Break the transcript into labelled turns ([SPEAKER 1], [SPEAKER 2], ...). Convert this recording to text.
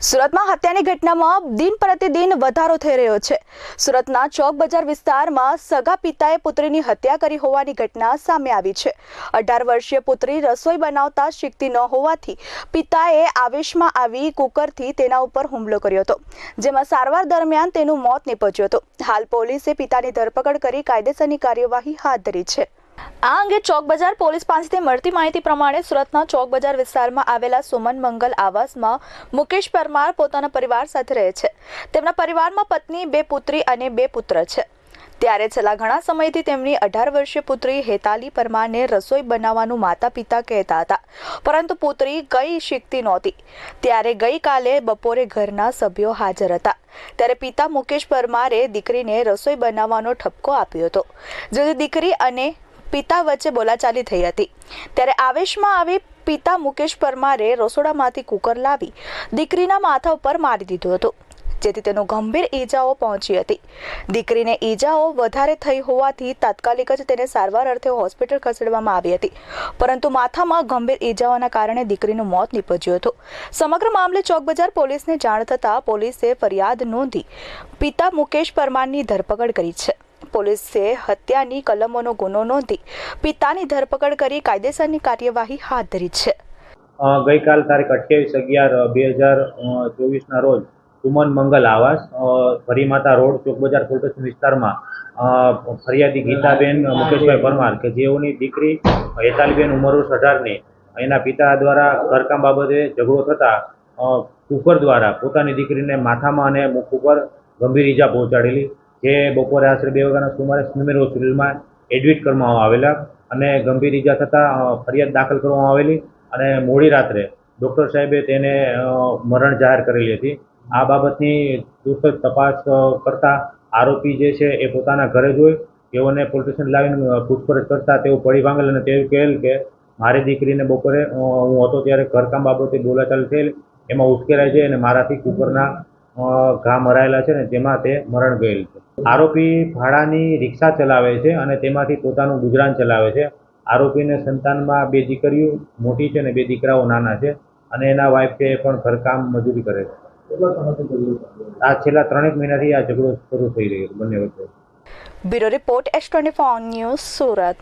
[SPEAKER 1] સુરતમાં હત્યાની ઘટનામાં દિન પ્રતિદિન વધારો થઈ રહ્યો છે। સુરતના ચોક બજાર વિસ્તારમાં સગા પિતાએ પુત્રીની હત્યા કરી હોવાની ઘટના સામે આવી છે। 18 વર્ષીય પુત્રી રસોઈ બનાવતા શીખતી ન હોવાથી પિતાએ આવેશમાં આવી કુકરથી તેના ઉપર હુમલો કર્યો હતો, જેમાં સારવાર દરમિયાન તેનું મોત નીપજ્યું હતું। હાલ પોલીસે પિતાની ધરપકડ કરી કાયદેસરની કાર્યવાહી હાથ ધરી છે। આ અંગે ચોક બજાર પોલીસ પાસેથી મળતી માહિતી પ્રમાણે સુરતના ચોક બજાર વિસ્તારમાં આવેલા સુમન મંગલ આવાસમાં મુકેશ પરમાર પોતાના પરિવાર સાથે રહે છે। તેમના પરિવારમાં પત્ની, 2 પુત્રી અને 2 પુત્ર છે। ત્યારે છેલ્લા ઘણા સમયથી તેમની 18 વર્ષીય પુત્રી હેતાલી પરમારને રસોઈ બનાવવાનું માતા પિતા કહેતા હતા, પરંતુ પુત્રી કઈ શીખતી નહોતી। ત્યારે ગઈકાલે બપોરે ઘરના સભ્યો હાજર હતા, ત્યારે પિતા મુકેશ પરમારે દીકરીને રસોઈ બનાવવાનો ઠપકો આપ્યો હતો, જેથી દીકરી અને પિતા વચ્ચે બોલાચાલી થઈ હતી। ત્યારે આવેશમાં આવી પિતા મુકેશ પરમારે રસોડામાંથી કુકર લાવી દીકરીના માથા ઉપર મારી દીધું હતું, જેથી તેનો ગંભીર ઈજાઓ પહોંચી હતી। દીકરીને ઈજાઓ વધારે થઈ હોવાથી તાત્કાલિક જ તેને સારવાર અર્થે હોસ્પિટલ ખસેડવામાં આવી હતી, પરંતુ માથામાં ગંભીર ઈજાઓના કારણે દીકરીનું મોત નીપજ્યું હતું। સમગ્ર મામલે ચોક બજાર પોલીસને જાણ થતાં પોલીસે ફરિયાદ નોંધી પિતા મુકેશ પરમારની ધરપકડ કરી છે। પોલીસે હત્યાની કલમોનો ગુનો નોંધી પિતાની ધરપકડ કરી કાયદેસરની કાર્યવાહી હાથ ધરી છે।
[SPEAKER 2] ગઈકાલ તારીખ 28/11/2024 ના રોજ સુમન મંગલ આવાસ ફરીમાતા રોડ ચોક બજાર પોલીસ સ્ટેશન વિસ્તારમાં ફરિયાદી ગીતાબેન મુકેશભાઈ પરમાર કે જેઓની દીકરી હેતાલીબેન ઉંમર વર્ષ 18ની એના પિતા દ્વારા ઘરકામ બાબતે ઝઘડો થતા કુકર દ્વારા પોતાની દીકરીને માથામાં અને મુખ ઉપર ગંભીર ઈજા પહોંચાડેલી, જે બપોરે આશરે 2 વાગ્યાના સુમારે સ્મીમેર હોસ્પિટલમાં એડમિટ કરવામાં આવેલા અને ગંભીર ઈજા થતાં ફરિયાદ દાખલ કરવામાં આવેલી અને મોડી રાત્રે ડૉક્ટર સાહેબે તેને મરણ જાહેર કરેલી હતી। આ બાબતની ચુસ્ત તપાસ કરતા આરોપી જે છે એ પોતાના ઘરે જોઈ તેઓને પોલીસ સ્ટેશન લાવીને પૂછપરછ કરતા તેઓ પડી ભાંગેલ અને તેવું કહેલ કે મારી દીકરીને બપોરે હું હતો ત્યારે ઘરકામ બાબતે બોલાચાલી થયેલ, એમાં ઉશ્કેરાઈ જાય અને મારાથી કુકરના ઘા મરાયેલા છે ને તેમાં તે મરણ ગયેલ છે। આરોપી ભાડાની રિક્ષા ચલાવે છે અને તેમાંથી પોતાનું ગુજરાન ચલાવે છે। આરોપીને સંતાનમાં 2 દીકરીઓ મોટી છે અને 2 દીકરાઓ નાના છે અને એના વાઇફ છે એ પણ ઘરકામ મજૂરી કરે છે। આ છેલ્લા 3 મહિનાથી આ ઝઘડો શરૂ થઈ રહ્યો છે બંને વચ્ચે।
[SPEAKER 1] Bureau report S24 news Surat.